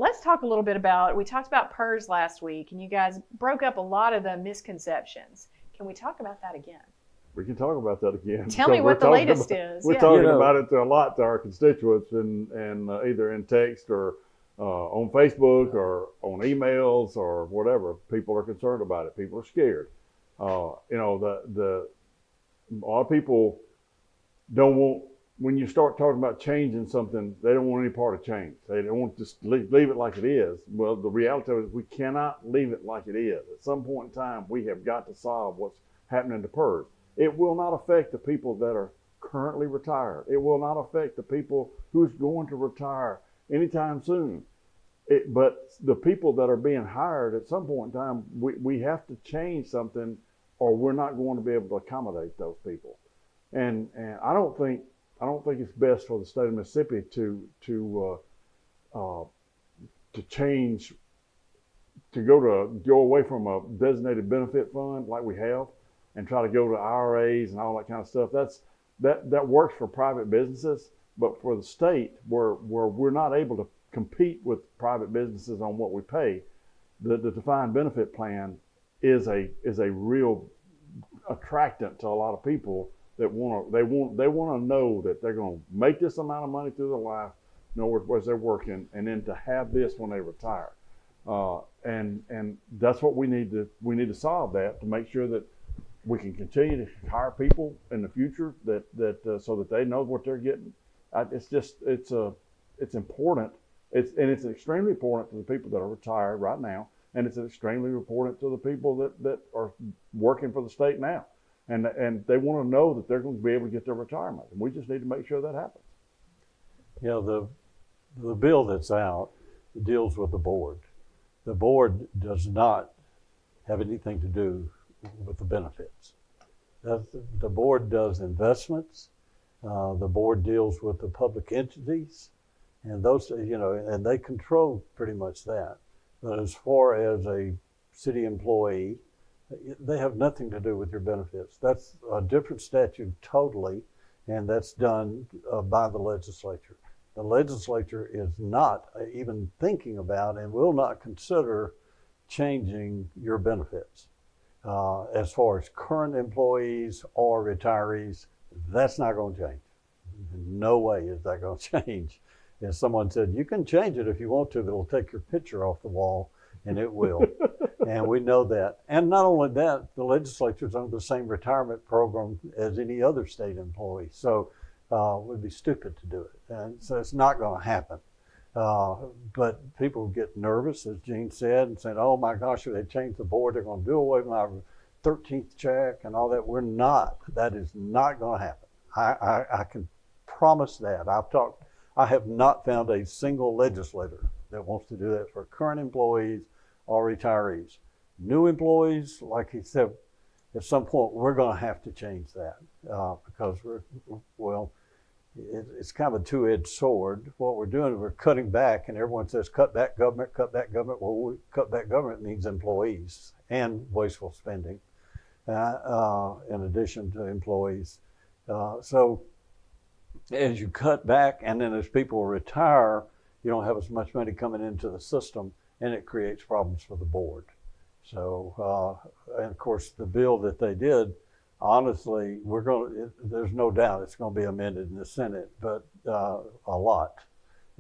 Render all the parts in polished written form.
let's talk a little bit about, we talked about PERS last week, and you guys broke up a lot of the misconceptions. Can we talk about that again? We can talk about that again. Tell me what the latest is. We're talking about it to a lot to our constituents, and either in text or on Facebook or on emails or whatever. People are concerned about it. People are scared. A lot of people don't want, when you start talking about changing something, they don't want any part of change. They don't want to just leave it like it is. Well, the reality is we cannot leave it like it is. At some point in time, we have got to solve what's happening to PERS. It will not affect the people that are currently retired. It will not affect the people who's going to retire anytime soon. But the people that are being hired, at some point in time, we have to change something, or we're not going to be able to accommodate those people. And I don't think it's best for the state of Mississippi to change, to go away from a designated benefit fund like we have, and try to go to IRAs and all that kind of stuff. That works for private businesses, but for the state, where we're not able to compete with private businesses on what we pay, the defined benefit plan is a real attractant to a lot of people that want to know that they're going to make this amount of money through their life, know where they're working, and then to have this when they retire. And that's what we need to solve, that, to make sure that we can continue to hire people in the future that so that they know what they're getting. It's important. It's extremely important to the people that are retired right now, and it's extremely important to the people that are working for the state now, and they want to know that they're going to be able to get their retirement, and we just need to make sure that happens. The bill that's out deals with the board. The board does not have anything to do with the benefits. The board does investments. The board deals with the public entities, and those, and they control pretty much that. But as far as a city employee, they have nothing to do with your benefits. That's a different statute totally, and that's done by the legislature. The legislature is not even thinking about and will not consider changing your benefits. As far as current employees or retirees, that's not going to change. No way is that going to change. As someone said, you can change it if you want to, but it'll take your picture off the wall, and it will. And we know that. And not only that, the legislature's under the same retirement program as any other state employee. So it would be stupid to do it. And so it's not going to happen. But people get nervous, as Gene said, and said, oh my gosh, if they change the board, they're going to do away with my 13th check and all that. We're not. That is not going to happen. I can promise that. I have not found a single legislator that wants to do that for current employees or retirees. New employees, like he said, at some point we're going to have to change that because it's kind of a two-edged sword. What we're doing is we're cutting back, and everyone says cut back government, cut back government. Well, cut back government means employees and wasteful spending in addition to employees. So as you cut back, and then as people retire, you don't have as much money coming into the system, and it creates problems for the board. So, and of course, the bill that they did, honestly, there's no doubt it's going to be amended in the Senate, but a lot,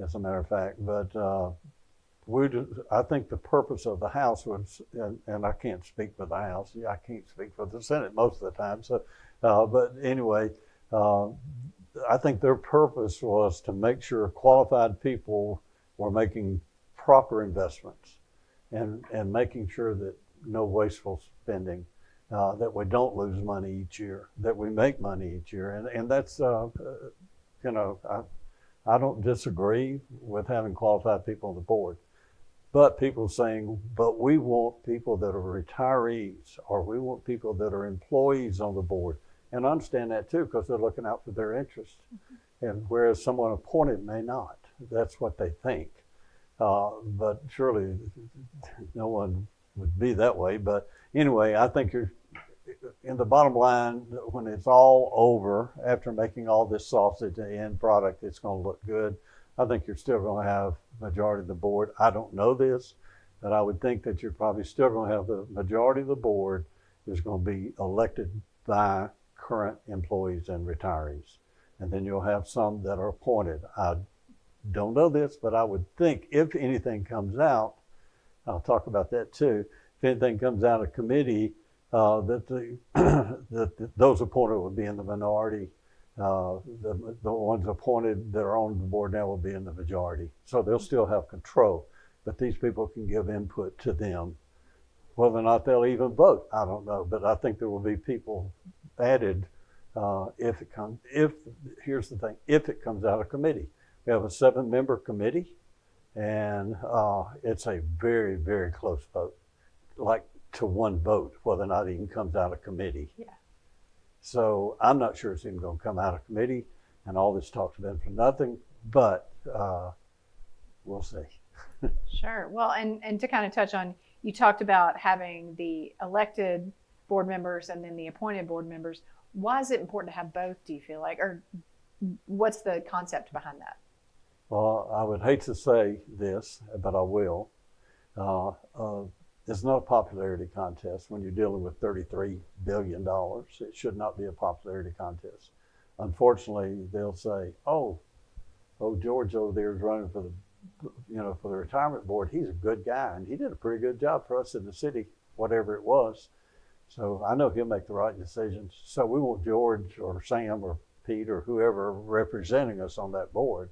as a matter of fact. But I think the purpose of the House was, and I can't speak for the House, I can't speak for the Senate most of the time. So, but anyway, I think their purpose was to make sure qualified people were making proper investments and making sure that no wasteful spending, that we don't lose money each year, that we make money each year. And that's, I don't disagree with having qualified people on the board, but people saying, but we want people that are retirees, or we want people that are employees on the board. And I understand that too, because they're looking out for their interests. Mm-hmm. And whereas someone appointed may not, that's what they think. But surely no one would be that way. But anyway, I think in the bottom line, when it's all over, after making all this sausage and end product, it's going to look good. I think you're still going to have majority of the board. I don't know this, but I would think that you're probably still going to have the majority of the board is going to be elected by current employees and retirees. And then you'll have some that are appointed. I don't know this, but I would think if anything comes out, I'll talk about that too. If anything comes out of committee, that those appointed will be in the minority. The ones appointed that are on the board now will be in the majority. So they'll still have control, but these people can give input to them. Whether or not they'll even vote, I don't know, but I think there will be people added here's the thing, if it comes out of committee. We have a 7-member committee, and it's a very, very close vote, like to 1 vote, whether or not it even comes out of committee. Yeah. So I'm not sure it's even going to come out of committee, and all this talk's been for nothing, but we'll see. Sure. Well, and to kind of touch on, you talked about having the elected board members and then the appointed board members. Why is it important to have both, do you feel like? Or what's the concept behind that? Well, I would hate to say this, but I will. It's not a popularity contest when you're dealing with $33 billion. It should not be a popularity contest. Unfortunately, they'll say, oh, George over there is running for the retirement board. He's a good guy, and he did a pretty good job for us in the city, whatever it was. So I know he'll make the right decisions. So we want George or Sam or Pete or whoever representing us on that board.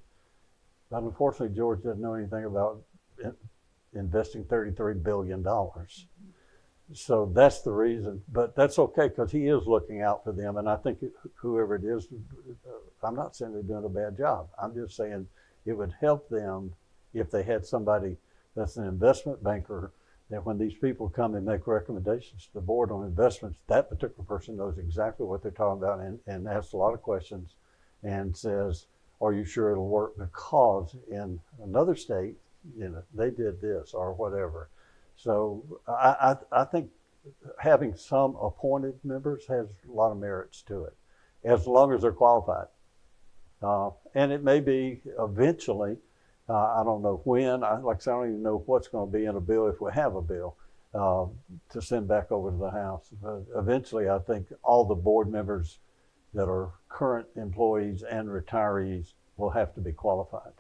But unfortunately, George doesn't know anything about investing $33 billion. So that's the reason, but that's okay because he is looking out for them. And I think whoever it is, I'm not saying they're doing a bad job. I'm just saying it would help them if they had somebody that's an investment banker, that when these people come and make recommendations to the board on investments, that particular person knows exactly what they're talking about and asks a lot of questions and says, are you sure it'll work? Because in another state, they did this or whatever. So I think having some appointed members has a lot of merits to it, as long as they're qualified. And it may be eventually, I don't know when, I don't even know what's going to be in a bill if we have a bill to send back over to the House. But eventually, I think all the board members that are current employees and retirees will have to be qualified.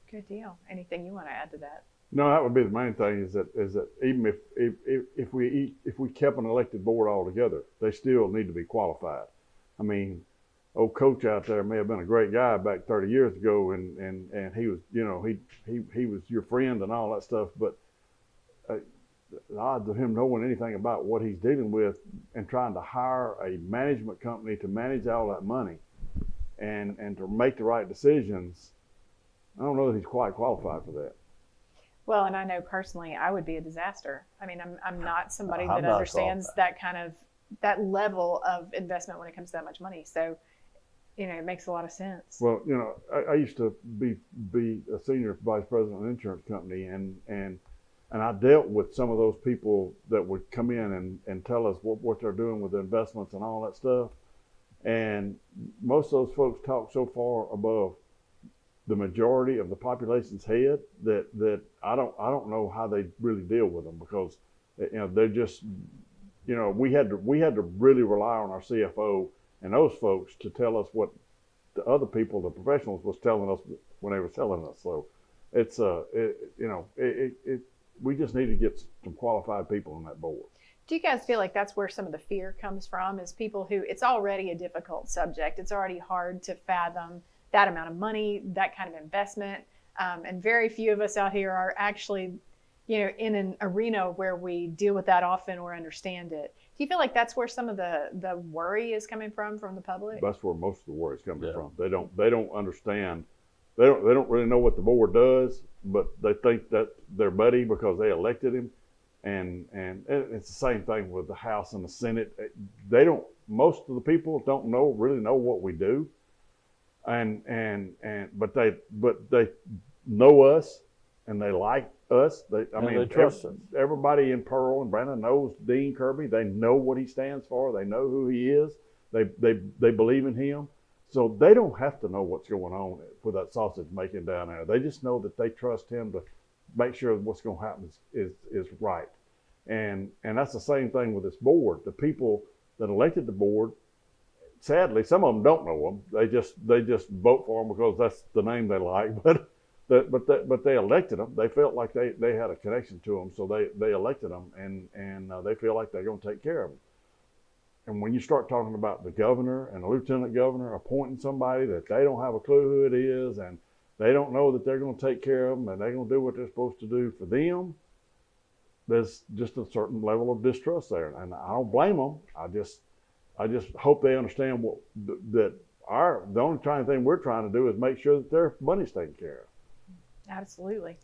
Good deal. Anything you want to add to that? No, that would be the main thing is that even if we kept an elected board altogether, they still need to be qualified. I mean, old coach out there may have been a great guy back 30 years ago, and he was, he was your friend and all that stuff, but the odds of him knowing anything about what he's dealing with and trying to hire a management company to manage all that money and to make the right decisions, I don't know that he's quite qualified for that. Well, and I know personally, I would be a disaster. I mean, I'm not somebody I'm that not understands that level of investment when it comes to that much money. So, it makes a lot of sense. Well, I used to be a senior vice president of an insurance company, and I dealt with some of those people that would come in and tell us what they're doing with the investments and all that stuff. And most of those folks talk so far above the majority of the population's head that I don't know how they really deal with them, because they're just we had to really rely on our CFO and those folks to tell us what the other people, the professionals, was telling us when they were telling us. So it's we just need to get some qualified people on that board. Do you guys feel like that's where some of the fear comes from, is people who, it's already a difficult subject. It's already hard to fathom that amount of money, that kind of investment. And very few of us out here are actually, in an arena where we deal with that often or understand it. Do you feel like that's where some of the worry is coming from the public? That's where most of the worry is coming from. They don't understand. They don't really know what the board does, but they think that their buddy because they elected him. And it's the same thing with the House and the Senate. Most of the people don't really know what we do. But they know us and they like us. They trust us. Everybody in Pearl and Brandon knows Dean Kirby. They know what he stands for. They know who he is. They believe in him. So they don't have to know what's going on with that sausage making down there. They just know that they trust him to make sure what's going to happen is right. And that's the same thing with this board. The people that elected the board, sadly, some of them don't know them. They just vote for them because that's the name they like. But they elected them. They felt like they had a connection to them, so they elected them, and they feel like they're going to take care of them. And when you start talking about the governor and the lieutenant governor appointing somebody that they don't have a clue who it is, and they don't know that they're going to take care of them, and they're going to do what they're supposed to do for them, there's just a certain level of distrust there. And I don't blame them. I just hope they understand the only thing we're trying to do is make sure that their money's taken care of. Absolutely.